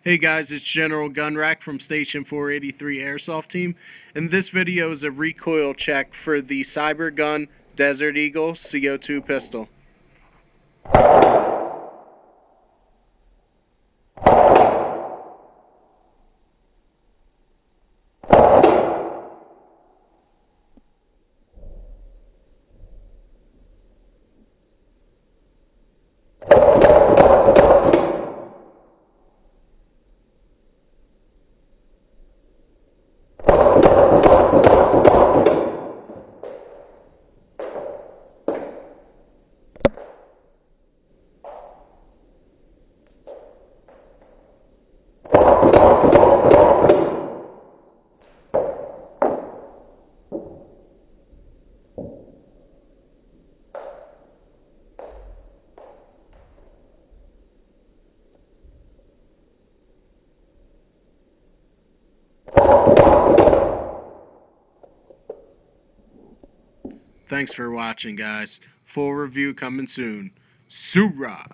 Hey guys, it's General Gunrack from Station 483 Airsoft Team, and this video is a recoil check for the Cybergun Desert Eagle CO2 pistol. Thanks for watching, guys. Full review coming soon. Surah!